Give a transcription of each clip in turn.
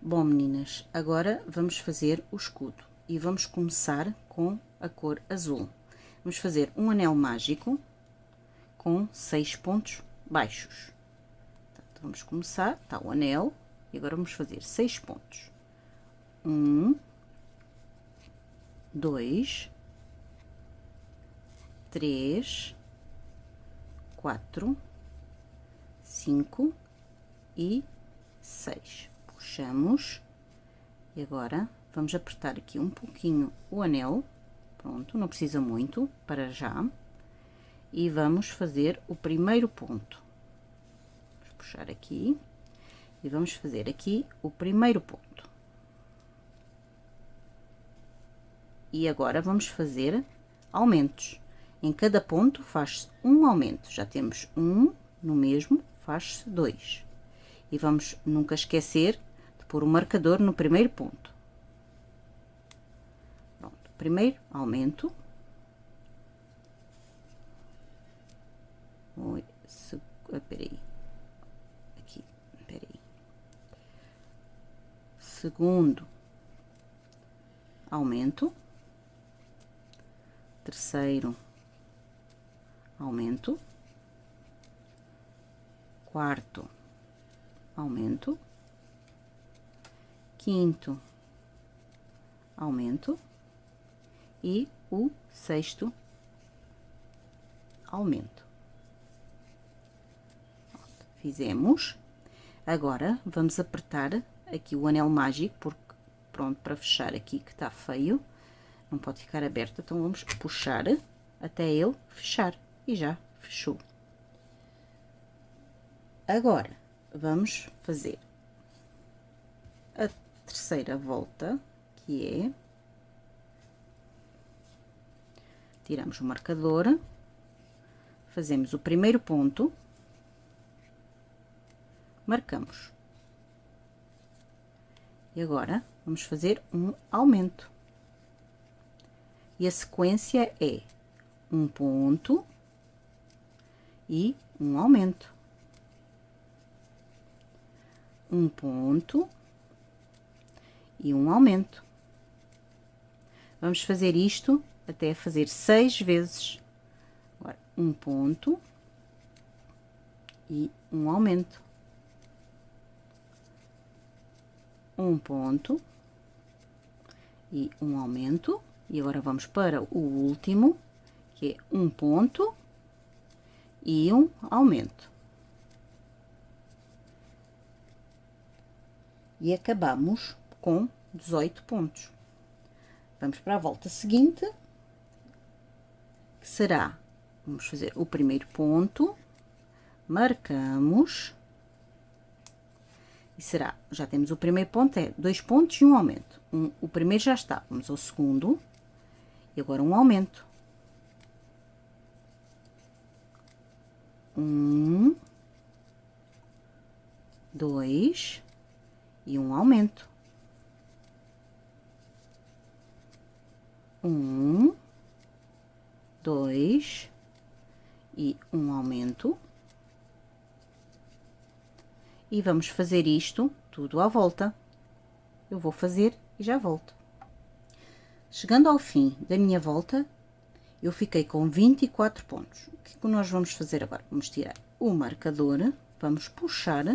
Bom, meninas, agora vamos fazer o escudo e vamos começar com a cor azul. Vamos fazer um anel mágico com 6 pontos baixos. Então, vamos começar, está o anel, e agora vamos fazer 6 pontos. 1, 2, 3, 4, 5 e 6. Puxamos e agora vamos apertar aqui um pouquinho o anel, pronto, não precisa muito para já, e vamos fazer o primeiro ponto. Vamos puxar aqui e vamos fazer aqui o primeiro ponto. E agora vamos fazer aumentos. Em cada ponto faz-se um aumento, já temos um no mesmo, faz-se 2. E vamos nunca esquecer de pôr o marcador no primeiro ponto. Pronto, primeiro aumento. Oi, peraí. Aqui, peraí. Segundo aumento. Terceiro aumento. Quarto aumento. Quinto aumento e o sexto aumento. Fizemos. Agora vamos apertar aqui o anel mágico, porque pronto, para fechar aqui que está feio, não pode ficar aberto, então vamos puxar até ele fechar e já fechou. Agora vamos fazer a terceira volta, que é, tiramos o marcador, fazemos o primeiro ponto, marcamos. E agora vamos fazer um aumento. E a sequência é um ponto e um aumento. Um ponto e um aumento. Vamos fazer isto até fazer 6 vezes. Agora, um ponto e um aumento. Um ponto e um aumento. E agora vamos para o último, que é um ponto e um aumento. E acabamos com 18 pontos. Vamos para a volta seguinte, que será, vamos fazer o primeiro ponto, marcamos, e será, já temos o primeiro ponto, é 2 pontos e um aumento. O primeiro já está, vamos ao segundo, e agora um aumento. 1, 2 e um aumento. 1, 2 e um aumento. E vamos fazer isto tudo à volta. Eu vou fazer e já volto. Chegando ao fim da minha volta, eu fiquei com 24 pontos. O que é que nós vamos fazer agora? Vamos tirar o marcador, vamos puxar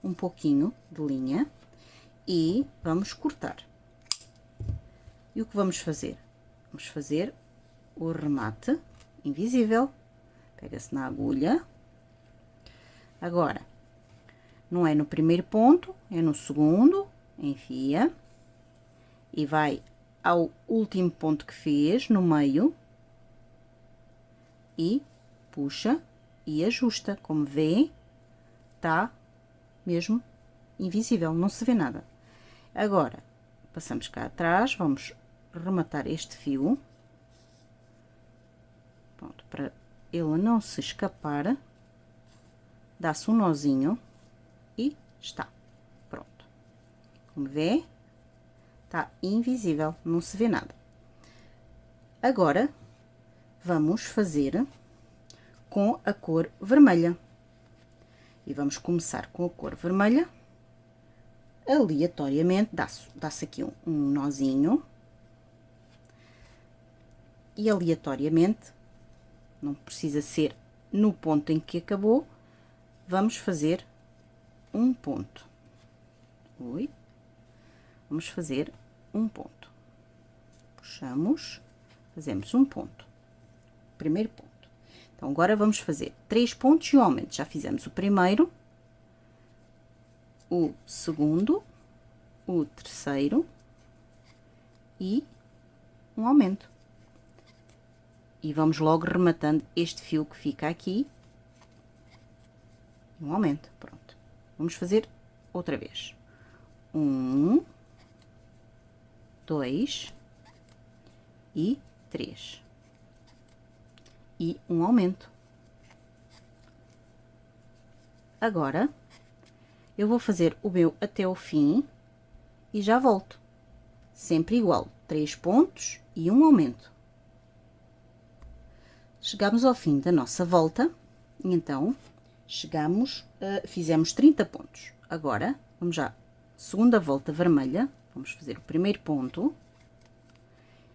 um pouquinho de linha e vamos cortar. E o que vamos fazer? Vamos fazer o remate invisível. Pega-se na agulha. Agora, não é no primeiro ponto, é no segundo, enfia e vai ao último ponto que fez, no meio, e puxa e ajusta. Como vê, tá mesmo invisível, não se vê nada. Agora, passamos cá atrás, vamos rematar este fio para ele não se escapar, dá-se um nozinho e está. Pronto. Como vê, está invisível, não se vê nada. Agora, vamos fazer com a cor vermelha. E vamos começar com a cor vermelha. Aleatoriamente, dá-se aqui um nozinho. E aleatoriamente, não precisa ser no ponto em que acabou, vamos fazer um ponto. Oi. Vamos fazer um ponto. Puxamos, fazemos um ponto. Primeiro ponto. Então, agora vamos fazer 3 pontos e um aumento. Já fizemos o primeiro, o segundo, o terceiro e um aumento. E vamos logo rematando este fio que fica aqui. Um aumento, pronto. Vamos fazer outra vez. 1, 2 e 3. E um aumento. Agora, eu vou fazer o meu até ao fim e já volto. Sempre igual, 3 pontos e um aumento. Chegamos ao fim da nossa volta, e então, fizemos 30 pontos. Agora, vamos já, segunda volta vermelha, vamos fazer o primeiro ponto,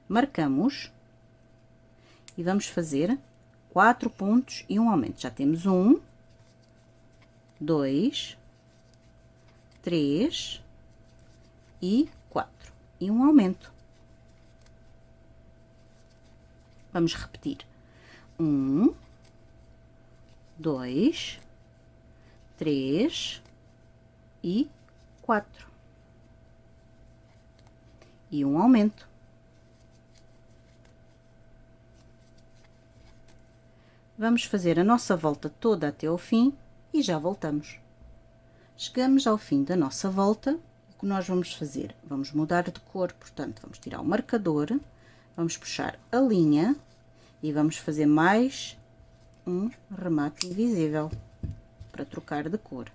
marcamos e vamos fazer 4 pontos e um aumento. Já temos 1, 2, 3 e 4 e um aumento. Vamos repetir. 1, 2, 3 e 4 e um aumento. Vamos fazer a nossa volta toda até ao fim e já voltamos. Chegamos ao fim da nossa volta. O que nós vamos fazer? Vamos mudar de cor, portanto, vamos tirar o marcador, vamos puxar a linha e vamos fazer mais um remate invisível para trocar de cor.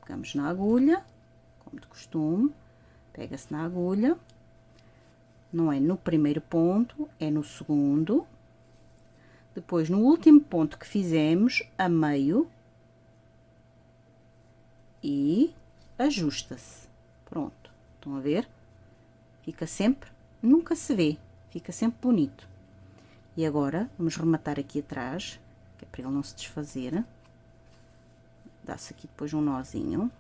Pegamos na agulha, como de costume, pega-se na agulha, não é no primeiro ponto, é no segundo. Depois, no último ponto que fizemos, a meio, e ajusta-se. Pronto, estão a ver? Fica sempre, nunca se vê, fica sempre bonito. E agora, vamos rematar aqui atrás, que é para ele não se desfazer. Dá-se aqui depois um nozinho.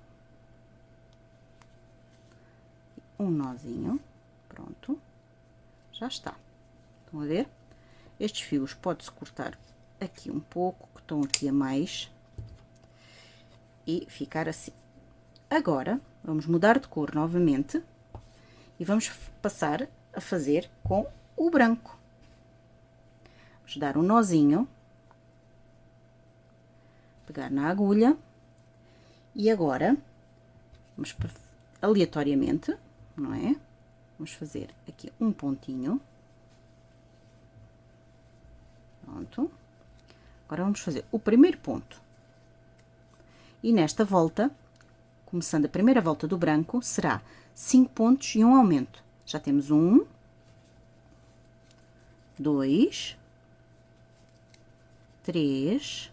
Um nozinho, pronto. Já está. Estão a ver? Estes fios pode-se cortar aqui um pouco, que estão aqui a mais, e ficar assim. Agora, vamos mudar de cor novamente e vamos passar a fazer com o branco. Vamos dar um nozinho, pegar na agulha e agora vamos aleatoriamente, não é? Vamos fazer aqui um pontinho. Pronto. Agora vamos fazer o primeiro ponto. E nesta volta, começando a primeira volta do branco, será 5 pontos e um aumento. Já temos 1, 2, 3,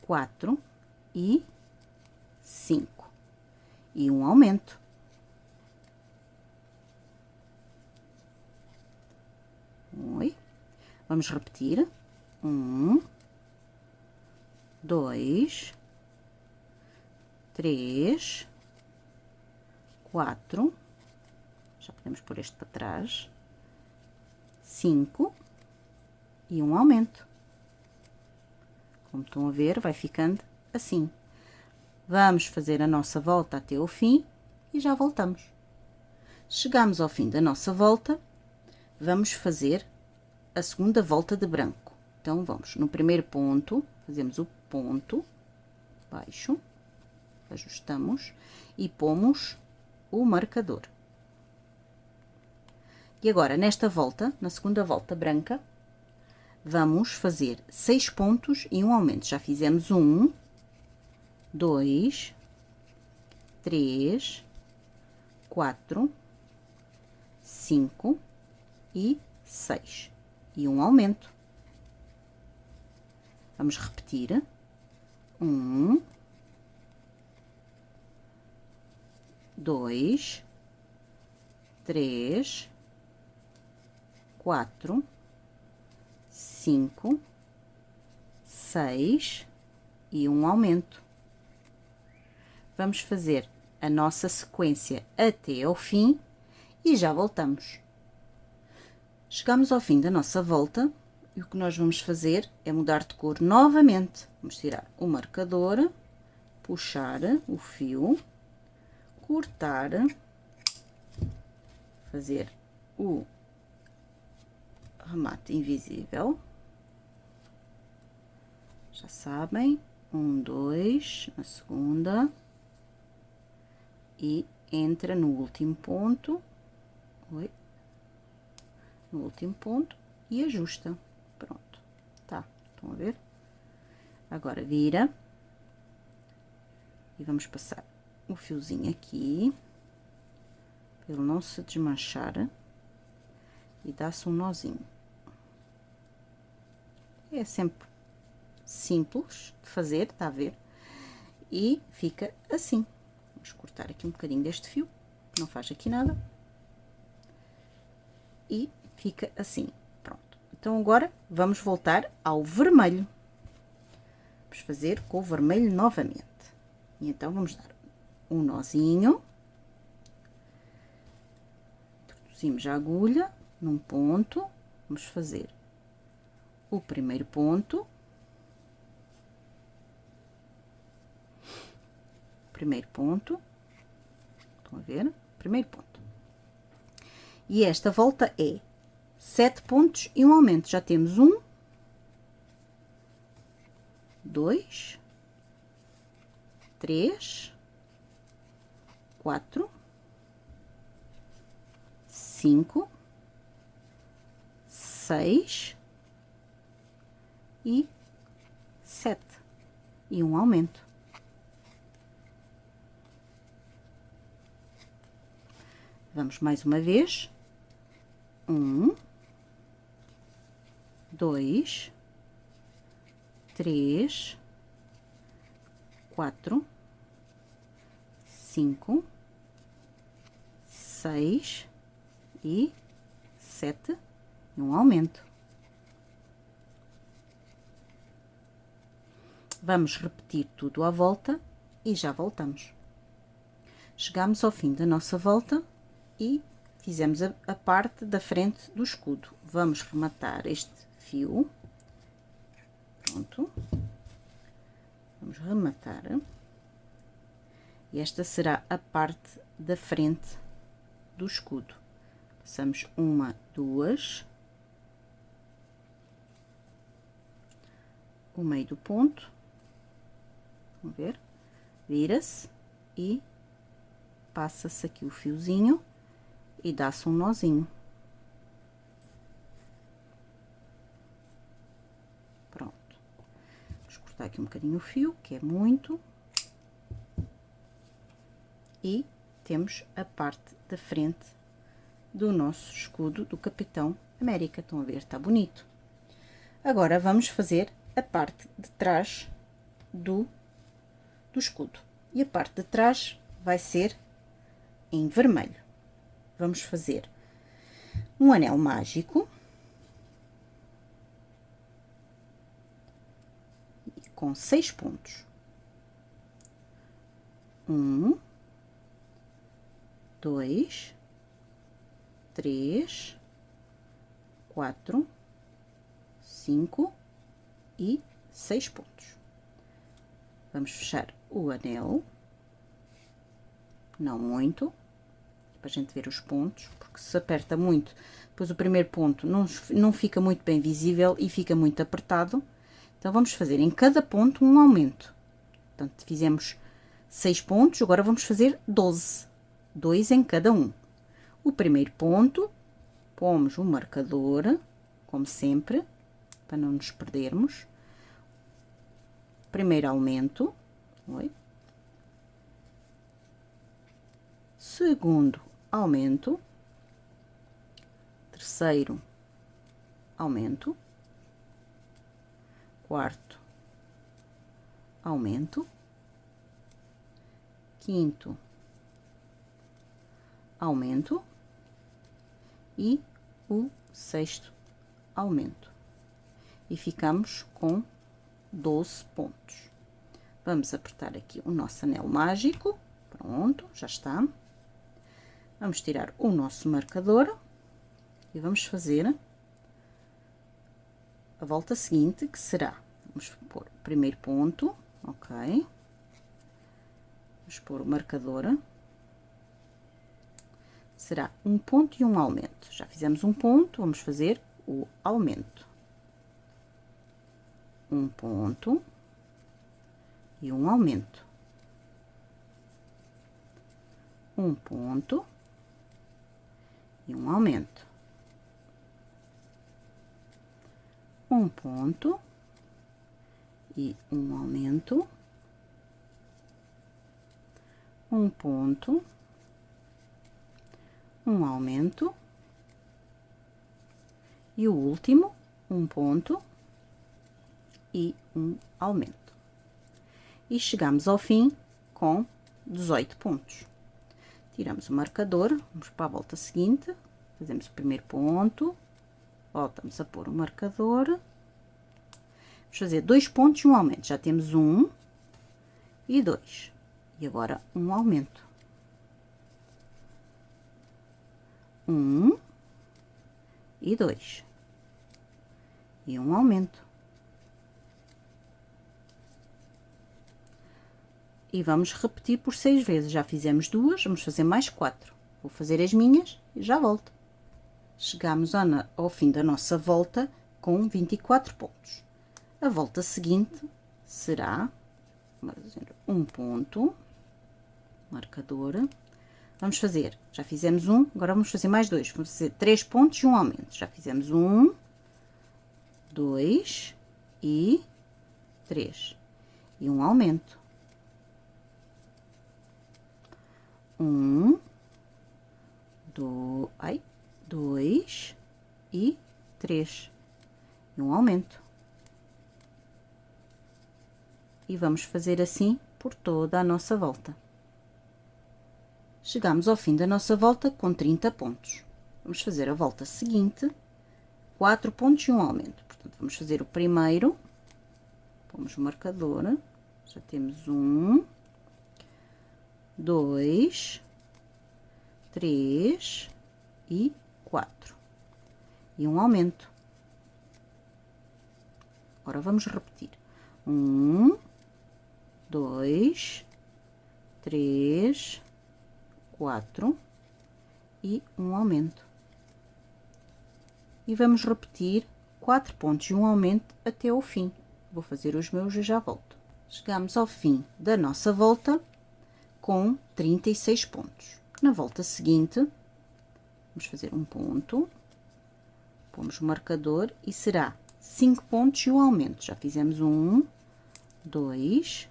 4 e 5. E um aumento. Oi. Vamos repetir. 1, 2, 3, 4. Já podemos pôr este para trás. 5 e um aumento. Como estão a ver, vai ficando assim. Vamos fazer a nossa volta até o fim e já voltamos. Chegamos ao fim da nossa volta, vamos fazer a segunda volta de branco. Então, vamos no primeiro ponto, fazemos o ponto baixo, ajustamos e pomos o marcador. E agora, nesta volta, na segunda volta branca, vamos fazer 6 pontos e um aumento. Já fizemos 1, 2, 3, 4, 5 e 6 e um aumento. Vamos repetir. 1, 2, 3, 4, 5, 6 e um aumento. Vamos fazer a nossa sequência até ao fim e já voltamos. Chegamos ao fim da nossa volta e o que nós vamos fazer é mudar de cor novamente. Vamos tirar o marcador, puxar o fio, cortar, fazer o remate invisível. Já sabem, 1, 2, na segunda e entra no último ponto, no último ponto e ajusta. Pronto, tá, estão a ver? Agora vira e vamos passar o fiozinho aqui, para ele não se desmanchar, e dá-se um nozinho. É sempre simples de fazer, tá a ver? E fica assim. Vamos cortar aqui um bocadinho deste fio, não faz aqui nada. E fica assim, pronto. Então agora vamos voltar ao vermelho. Vamos fazer com o vermelho novamente. E então vamos dar um nozinho. Introduzimos a agulha num ponto. Vamos fazer o primeiro ponto. Primeiro ponto. Estão a ver? Primeiro ponto. E esta volta é 7 pontos e um aumento. Já temos 1, 2, 3, 4, 5, 6 e 7 e um aumento. Vamos mais uma vez. 1, 2, 3, 4, 5, 6 e 7 e um aumento. Vamos repetir tudo à volta e já voltamos. Chegamos ao fim da nossa volta e fizemos a parte da frente do escudo. Vamos rematar este fio. Pronto. Vamos rematar. E esta será a parte da frente do escudo. Passamos 1, 2, o meio do ponto. Vamos ver? Vira-se e passa-se aqui o fiozinho e dá-se um nozinho. Pronto. Vamos cortar aqui um bocadinho o fio, que é muito. E temos a parte da frente do nosso escudo do Capitão América. Estão a ver? Está bonito. Agora vamos fazer a parte de trás do escudo. E a parte de trás vai ser em vermelho. Vamos fazer um anel mágico com 6 pontos. 1, 2, 3, 4, 5 e 6 pontos. Vamos fechar o anel, não muito, para a gente ver os pontos, porque se aperta muito, depois o primeiro ponto não fica muito bem visível e fica muito apertado. Então, vamos fazer em cada ponto um aumento. Portanto, fizemos 6 pontos, agora vamos fazer 12, 2 em cada um. O primeiro ponto, pomos o marcador, como sempre, para não nos perdermos. Primeiro aumento, oi. Segundo aumento, terceiro aumento, quarto aumento, quinto aumento e o sexto aumento. E ficamos com 12 pontos. Vamos apertar aqui o nosso anel mágico. Pronto, já está. Vamos tirar o nosso marcador e vamos fazer a volta seguinte, que será, vamos pôr o primeiro ponto, ok. Vamos pôr o marcador. Será um ponto e um aumento. Já fizemos um ponto, vamos fazer o aumento. Um ponto e um aumento. Um ponto e um aumento. Um ponto e um aumento. Um ponto, um aumento. E o último, um ponto e um aumento. E chegamos ao fim com 18 pontos. Tiramos o marcador, vamos para a volta seguinte, fazemos o primeiro ponto, voltamos a pôr o marcador, vamos fazer 2 pontos e um aumento, já temos 1 e 2, e agora um aumento. 1 e 2, e um aumento. E vamos repetir por 6 vezes. Já fizemos 2, vamos fazer mais 4. Vou fazer as minhas e já volto. Chegamos ao fim da nossa volta com 24 pontos. A volta seguinte será, vamos fazer um ponto, marcador. Vamos fazer, já fizemos um, agora vamos fazer mais 2. Vamos fazer 3 pontos e um aumento. Já fizemos 1, 2 e 3. E um aumento. 1, 2 e 3. E um aumento. E vamos fazer assim por toda a nossa volta. Chegamos ao fim da nossa volta com 30 pontos. Vamos fazer a volta seguinte, 4 pontos e um aumento. Portanto, vamos fazer o primeiro, pomos o marcador, já temos 1, 2, 3 e 4. E um aumento. Agora vamos repetir. 1, 2, 3, 4 e um aumento. E vamos repetir 4 pontos e um aumento até ao fim. Vou fazer os meus e já volto. Chegamos ao fim da nossa volta com 36 pontos. Na volta seguinte, vamos fazer um ponto, pomos o marcador e será 5 pontos e um aumento. Já fizemos 1, 2,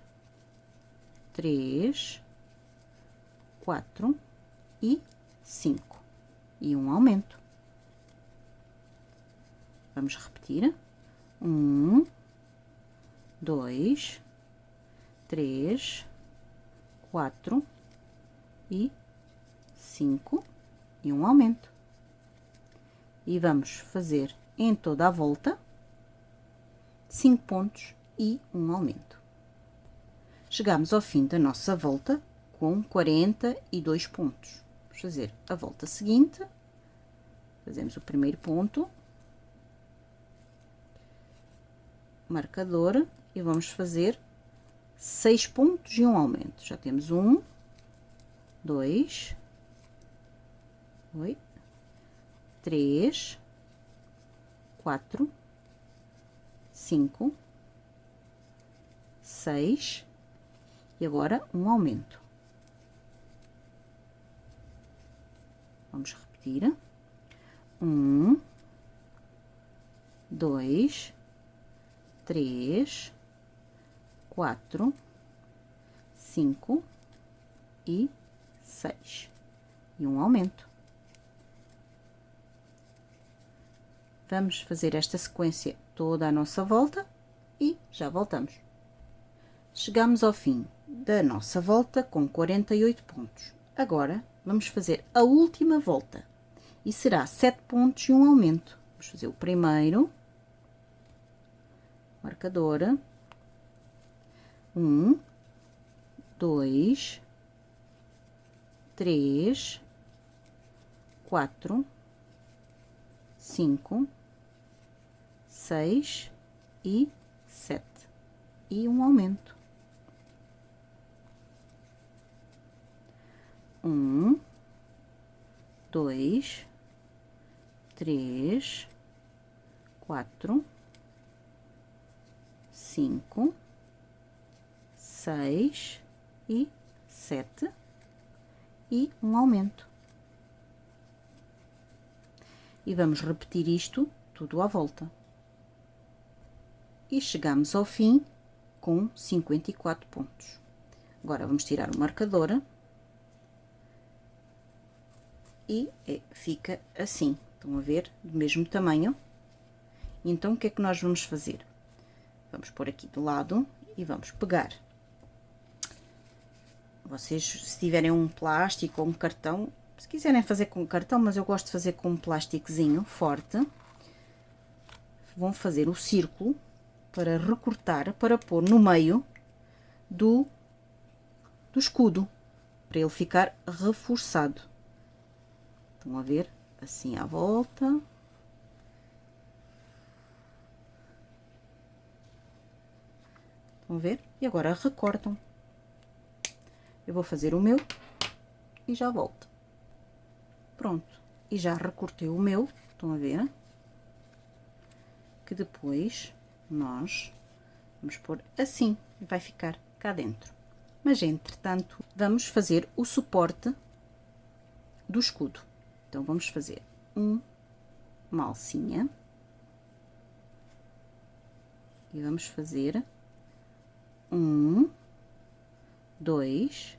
3, 4 e 5. E um aumento. Vamos repetir. 1, 2, 3, 4 e 5 e um aumento. E vamos fazer em toda a volta 5 pontos e um aumento. Chegamos ao fim da nossa volta com 42 pontos. Vamos fazer a volta seguinte. Fazemos o primeiro ponto, marcador, e vamos fazer 6 pontos e um aumento. Já temos 1, 2, 3, 4, 5, 6 e agora um aumento. Vamos repetir. 1, 2, 3, 4, 5 e 6. E um aumento. Vamos fazer esta sequência toda à nossa volta e já voltamos. Chegamos ao fim da nossa volta com 48 pontos. Agora vamos fazer a última volta e será 7 pontos e um aumento. Vamos fazer o primeiro marcador, 1, 2, 3, 4, 5, 6 e 7 e um aumento. 1, 2, 3, 4, 5, 6 e 7 e um aumento. E vamos repetir isto tudo à volta. E chegamos ao fim com 54 pontos. Agora vamos tirar o marcador e fica assim. Estão a ver? Do mesmo tamanho. Então o que é que nós vamos fazer? Vamos pôr aqui do lado e vamos pegar. Vocês, se tiverem um plástico ou um cartão, se quiserem fazer com cartão, mas eu gosto de fazer com um plásticozinho forte, vão fazer o círculo para recortar, para pôr no meio do escudo, para ele ficar reforçado. Estão a ver? Assim à volta. Estão a ver? E agora recortam. Eu vou fazer o meu e já volto. Pronto. E já recortei o meu. Estão a ver? Que depois nós vamos pôr assim. E vai ficar cá dentro. Mas, entretanto, vamos fazer o suporte do escudo. Então, vamos fazer uma alcinha. E vamos fazer 1, 2,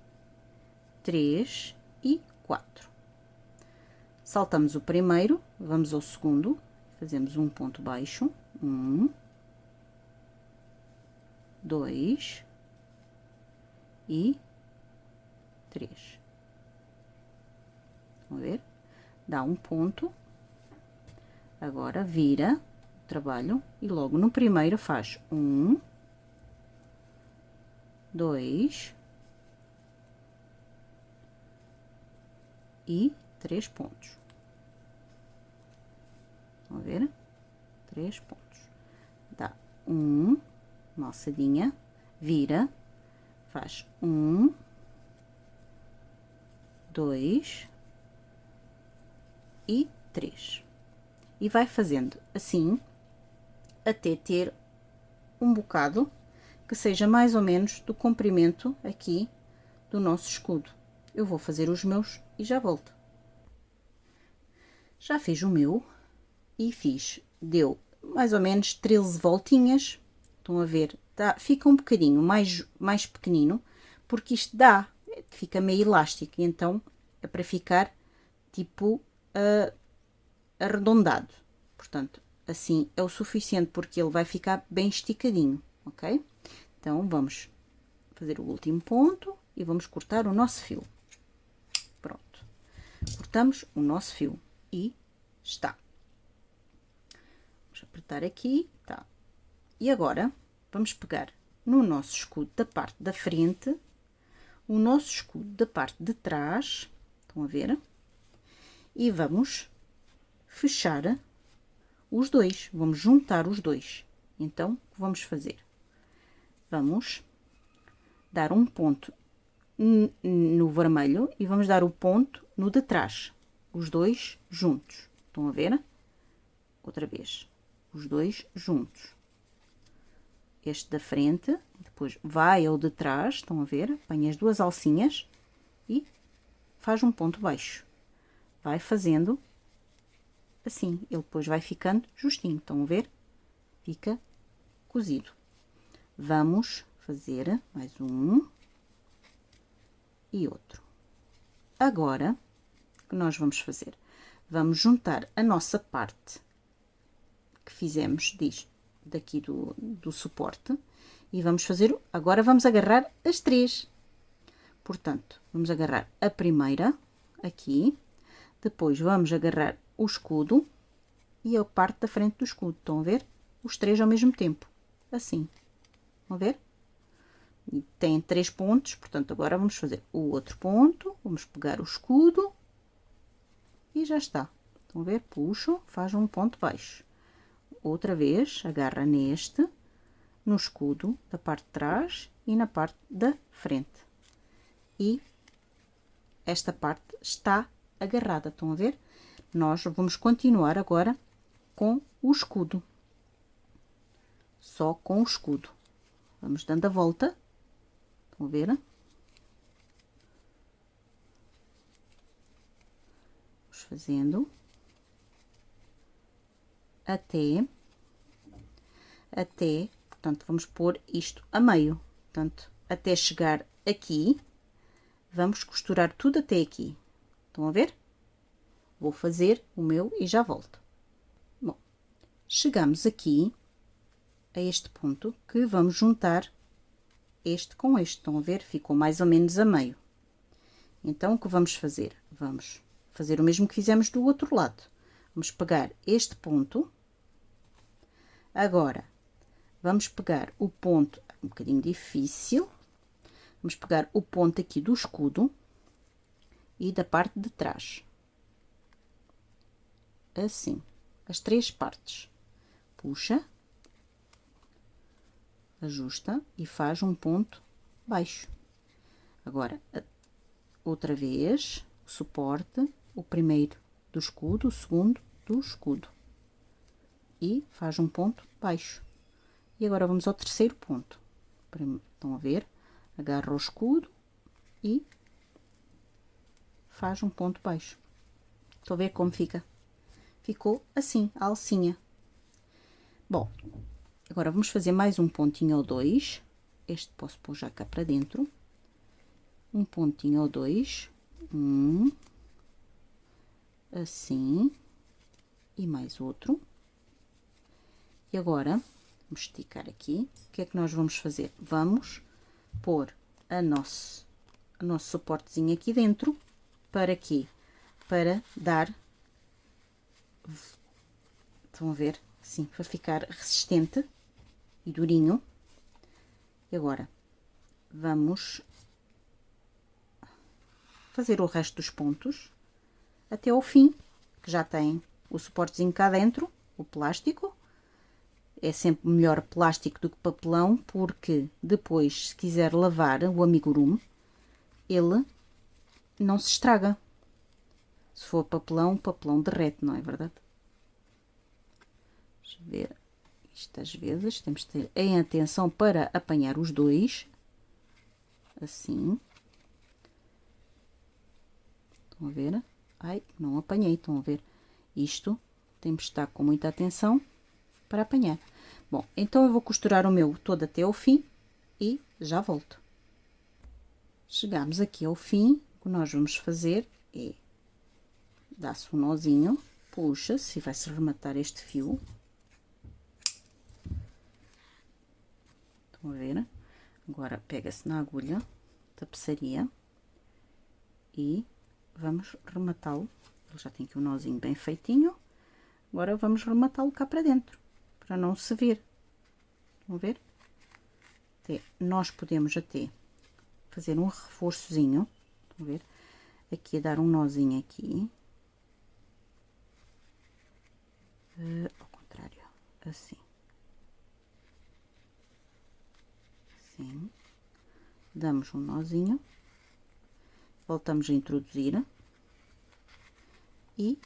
3 e 4. Saltamos o primeiro, vamos ao segundo, fazemos um ponto baixo, 1, 2 e 3. Vamos ver? Dá um ponto, agora vira o trabalho e logo no primeiro faz 1, 2 e 3 pontos. Vamos ver? 3 pontos. Dá uma alçadinha, vira, faz 1, 2 e 3. E vai fazendo assim até ter um bocado que seja mais ou menos do comprimento aqui do nosso escudo. Eu vou fazer os meus e já volto. Já fiz o meu e deu mais ou menos 13 voltinhas. Estão a ver? Fica um bocadinho mais pequenino, porque isto fica meio elástico, e então é para ficar tipo arredondado. Portanto, assim é o suficiente, porque ele vai ficar bem esticadinho, ok? Então, vamos fazer o último ponto e vamos cortar o nosso fio. Pronto. Cortamos o nosso fio e está. Vamos apertar aqui, tá. E agora, vamos pegar no nosso escudo da parte da frente, o nosso escudo da parte de trás, estão a ver? E vamos fechar os dois, vamos juntar os dois. Então, o que vamos fazer? Vamos dar um ponto no vermelho e vamos dar o ponto no de trás, os dois juntos. Estão a ver? Outra vez, os dois juntos. Este da frente, depois vai ao de trás, estão a ver? Põe as duas alcinhas e faz um ponto baixo. Vai fazendo assim, ele depois vai ficando justinho, estão a ver? Fica cozido. Vamos fazer mais um e outro. Agora, o que nós vamos fazer? Vamos juntar a nossa parte que fizemos daqui do suporte e vamos fazer, agora vamos agarrar as três. Portanto, vamos agarrar a primeira aqui, depois vamos agarrar o escudo e a parte da frente do escudo. Estão a ver? Os três ao mesmo tempo, assim. Estão a ver? E tem 3 pontos, portanto, agora vamos fazer o outro ponto, vamos pegar o escudo e já está. Estão a ver? Puxo, faz um ponto baixo. Outra vez, agarra neste, no escudo da parte de trás e na parte da frente. E esta parte está agarrada, estão a ver? Nós vamos continuar agora com o escudo. Só com o escudo. Vamos dando a volta. Estão a ver? Vamos fazendo até, portanto, vamos pôr isto a meio. Portanto, até chegar aqui, vamos costurar tudo até aqui. Estão a ver? Vou fazer o meu e já volto. Bom, chegamos aqui a este ponto que vamos juntar este com este. Estão a ver? Ficou mais ou menos a meio. Então, o que vamos fazer? Vamos fazer o mesmo que fizemos do outro lado. Vamos pegar este ponto. Agora, vamos pegar o ponto, um bocadinho difícil. Vamos pegar o ponto aqui do escudo e da parte de trás. Assim, as 3 partes. Puxa, ajusta e faz um ponto baixo. Agora, outra vez, o suporte, o primeiro do escudo, o segundo do escudo. E faz um ponto baixo. E agora vamos ao terceiro ponto. Estão a ver? Agarra o escudo e faz um ponto baixo. Estão a ver como fica? Ficou assim, a alcinha. Bom, agora vamos fazer mais um pontinho ou 2. Este posso pôr já cá para dentro. Um pontinho ou 2. Assim. E mais outro. E agora, vamos esticar aqui. O que é que nós vamos fazer? Vamos pôr o nosso suportezinho aqui dentro. Para quê? Para dar... Estão a ver? Assim, para ficar resistente e durinho. E agora, vamos fazer o resto dos pontos até ao fim, que já tem o suportezinho cá dentro, o plástico. É sempre melhor plástico do que papelão, porque depois, se quiser lavar o amigurumi, ele não se estraga. Se for papelão, o papelão derrete, não é verdade? Deixa eu ver. Isto às vezes temos de ter em atenção para apanhar os dois. Assim. Estão a ver? Ai, não apanhei, estão a ver? Isto temos de estar com muita atenção para apanhar. Bom, então eu vou costurar o meu todo até ao fim e já volto. Chegamos aqui ao fim, o que nós vamos fazer é dá-se um nozinho, puxa-se e vai-se rematar este fio. Estão a ver? Agora pega-se na agulha, tapeçaria e vamos rematá-lo. Ele já tem aqui um nozinho bem feitinho. Agora vamos rematá-lo cá para dentro, para não se ver. Estão a ver? Nós podemos até fazer um reforçozinho. Estão a ver? Aqui a dar um nozinho aqui. Ao contrário, assim. Assim. Damos um nozinho. Voltamos a introduzir. E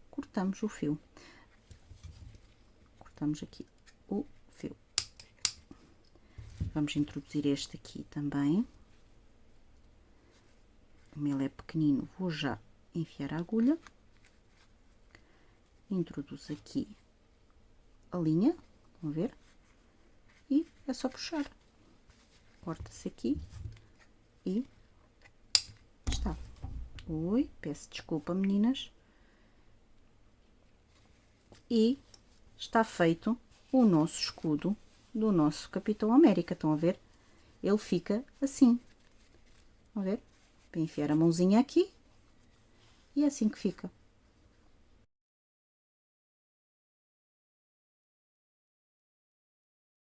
cortamos o fio. Cortamos aqui o fio. Vamos introduzir este aqui também. Como ele é pequenino, vou já enfiar a agulha. Introduzo aqui a linha, Vão ver? E é só puxar. Corta-se aqui e está. Ui, peço desculpa, meninas. E está feito o nosso escudo do nosso Capitão América. Estão a ver? Ele fica assim. Estão a ver? Para enfiar a mãozinha aqui. E é assim que fica.